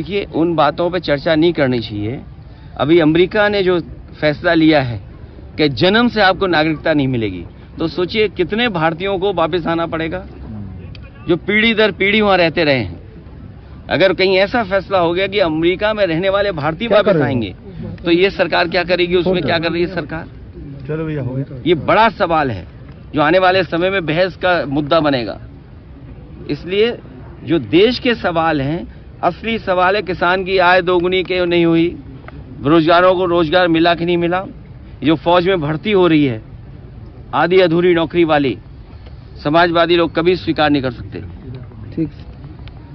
देखिए, उन बातों पे चर्चा नहीं करनी चाहिए। अभी अमेरिका ने जो फैसला लिया है कि जन्म से आपको नागरिकता नहीं मिलेगी, तो सोचिए कितने भारतीयों को वापस आना पड़ेगा जो पीढ़ी दर पीढ़ी वहां रहते रहे हैं। अगर कहीं ऐसा फैसला हो गया कि अमेरिका में रहने वाले भारतीय वापस आएंगे, तो ये सरकार क्या करेगी? उसमें क्या कर रही है सरकार? चलो भैया, हो गया। ये बड़ा सवाल है जो आने वाले समय में बहस का मुद्दा बनेगा। इसलिए जो देश के सवाल हैं, असली सवाल है किसान की आय दोगुनी क्यों नहीं हुई, बेरोजगारों को रोजगार मिला कि नहीं मिला, जो फौज में भर्ती हो रही है आधी अधूरी नौकरी वाली, समाजवादी लोग कभी स्वीकार नहीं कर सकते। ठीक।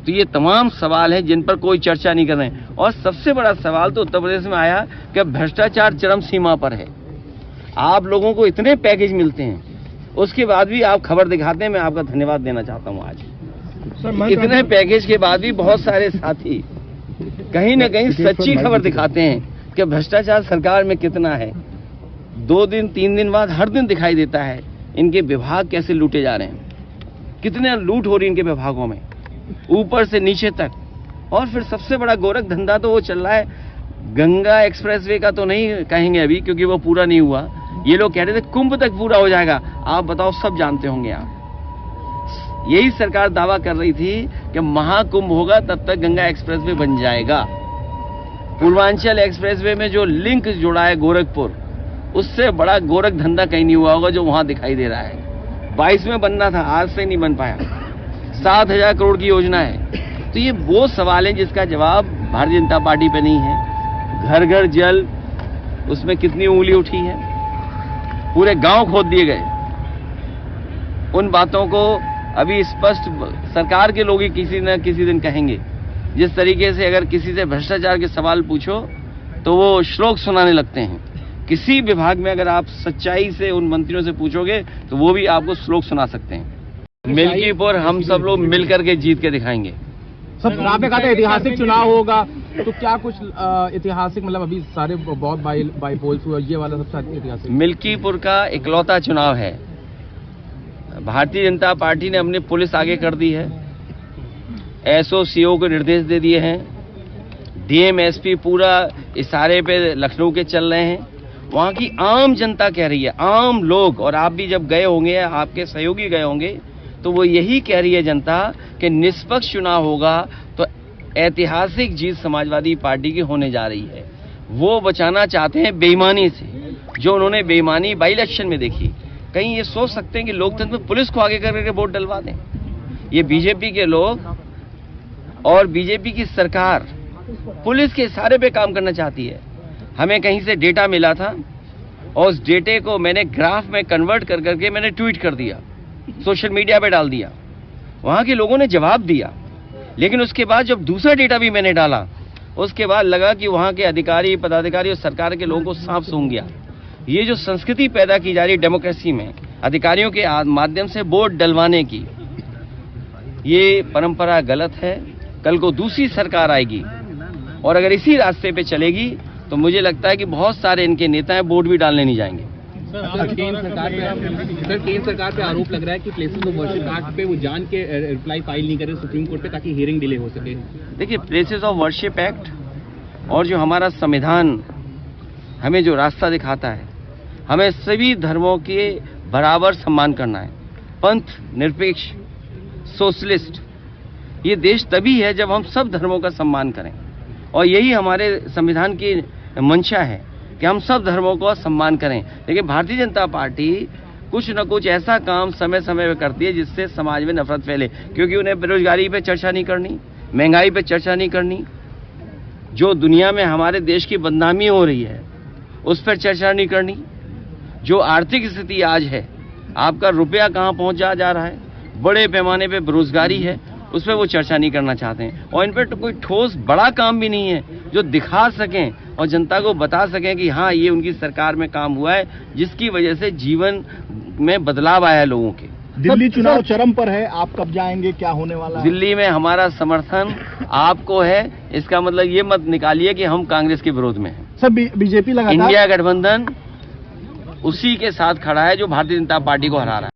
तो ये तमाम सवाल हैं जिन पर कोई चर्चा नहीं कर रहे हैं। और सबसे बड़ा सवाल तो उत्तर प्रदेश में आया कि भ्रष्टाचार चरम सीमा पर है। आप लोगों को इतने पैकेज मिलते हैं, उसके बाद भी आप खबर दिखाते हैं। मैं आपका धन्यवाद देना चाहता हूं। आज इतने पैकेज के बाद भी बहुत सारे साथी कहीं न कहीं सच्ची खबर दिखाते हैं कि भ्रष्टाचार सरकार में कितना है। 2 दिन 3 दिन बाद हर दिन दिखाई देता है इनके विभाग कैसे लूटे जा रहे हैं, कितने लूट हो रही है इनके विभागों में, ऊपर से नीचे तक। और फिर सबसे बड़ा गोरख धंधा तो वो चल रहा है, गंगा एक्सप्रेसवे का तो नहीं कहेंगे अभी क्योंकि वो पूरा नहीं हुआ। ये लोग कह रहे थे कुंभ तक पूरा हो जाएगा। आप बताओ, सब जानते होंगे आप। यही सरकार दावा कर रही थी कि महाकुंभ होगा तब तक गंगा एक्सप्रेसवे बन जाएगा। पूर्वांचल एक्सप्रेसवे में जो लिंक जुड़ा है गोरखपुर, उससे बड़ा गोरख धंधा कहीं नहीं हुआ होगा जो वहां दिखाई दे रहा है। 22 में बनना था, आज से नहीं बन पाया। 7,000 करोड़ की योजना है। तो ये वो सवाल है जिसका जवाब भारतीय जनता पार्टी पे नहीं है। घर घर जल, उसमें कितनी उंगली उठी है, पूरे गांव खोद दिए गए। उन बातों को अभी स्पष्ट सरकार के लोग ही किसी न किसी दिन कहेंगे। जिस तरीके से अगर किसी से भ्रष्टाचार के सवाल पूछो तो वो श्लोक सुनाने लगते हैं। किसी विभाग में अगर आप सच्चाई से उन मंत्रियों से पूछोगे तो वो भी आपको श्लोक सुना सकते हैं। मिल्कीपुर हम सब लोग मिल करके जीत के दिखाएंगे। सब आपने कहा था ऐतिहासिक चुनाव होगा, तो क्या कुछ ऐतिहासिक, मतलब अभी सारे बहुत बाई पोल्स हुए, ये वाला सबसे ऐतिहासिक? मिल्कीपुर का इकलौता चुनाव है। भारतीय जनता पार्टी ने अपनी पुलिस आगे कर दी है, एसओ सीओ को निर्देश दे दिए हैं, डीएम एसपी पूरा इशारे पे लखनऊ के चल रहे हैं। वहां की आम जनता कह रही है, आम लोग, और आप भी जब गए होंगे, आपके सहयोगी गए होंगे, तो वो यही कह रही है जनता कि निष्पक्ष चुनाव होगा तो ऐतिहासिक जीत समाजवादी पार्टी की होने जा रही है। वो बचाना चाहते हैं बेईमानी से, जो उन्होंने बेईमानी बाई इलेक्शन में देखी। कहीं ये सोच सकते हैं कि लोकतंत्र में पुलिस को आगे करके वोट डलवा दें? ये बीजेपी के लोग और बीजेपी की सरकार पुलिस के इशारे पे काम करना चाहती है। हमें कहीं से डेटा मिला था और उस डेटे को मैंने ग्राफ में कन्वर्ट कर करके मैंने ट्वीट कर दिया, सोशल मीडिया पे डाल दिया। वहां के लोगों ने जवाब दिया, लेकिन उसके बाद जब दूसरा डेटा भी मैंने डाला, उसके बाद लगा कि वहां के अधिकारी पदाधिकारी और सरकार के लोगों को सांप सूंघ गया। ये जो संस्कृति पैदा की जा रही है डेमोक्रेसी में, अधिकारियों के माध्यम से वोट डलवाने की, ये परंपरा गलत है। कल को दूसरी सरकार आएगी और अगर इसी रास्ते पे चलेगी तो मुझे लगता है कि बहुत सारे इनके नेता हैं वोट भी डालने नहीं जाएंगे। केंद्र सरकार पे आरोप लग रहा है कि प्लेसेस ऑफ वर्शिप एक्ट पे वो जान के रिप्लाई फाइल नहीं करे सुप्रीम कोर्ट पे ताकि हियरिंग डिले हो सके। देखिए, प्लेसेस ऑफ वर्शिप एक्ट और जो हमारा संविधान हमें जो रास्ता दिखाता है, हमें सभी धर्मों के बराबर सम्मान करना है। पंथ निरपेक्ष, सोशलिस्ट, ये देश तभी है जब हम सब धर्मों का सम्मान करें, और यही हमारे संविधान की मंशा है कि हम सब धर्मों का सम्मान करें। लेकिन भारतीय जनता पार्टी कुछ न कुछ ऐसा काम समय समय पर करती है जिससे समाज में नफरत फैले, क्योंकि उन्हें बेरोजगारी पे चर्चा नहीं करनी, महंगाई पे चर्चा नहीं करनी, जो दुनिया में हमारे देश की बदनामी हो रही है उस पर चर्चा नहीं करनी, जो आर्थिक स्थिति आज है, आपका रुपया कहाँ पहुंचा जा रहा है, बड़े पैमाने पे बेरोजगारी है, उस पर वो चर्चा नहीं करना चाहते हैं। और इन पर तो कोई ठोस बड़ा काम भी नहीं है जो दिखा सकें और जनता को बता सकें कि हाँ, ये उनकी सरकार में काम हुआ है जिसकी वजह से जीवन में बदलाव आया है लोगों के। दिल्ली चुनाव चरम पर है, आप कब जाएंगे, क्या होने वाला है? दिल्ली में हमारा समर्थन आपको है, इसका मतलब ये मत निकालिए कि हम कांग्रेस के विरोध में हैं। सब बीजेपी लगातार इंडिया गठबंधन उसी के साथ खड़ा है जो भारतीय जनता पार्टी को हरा रहा है।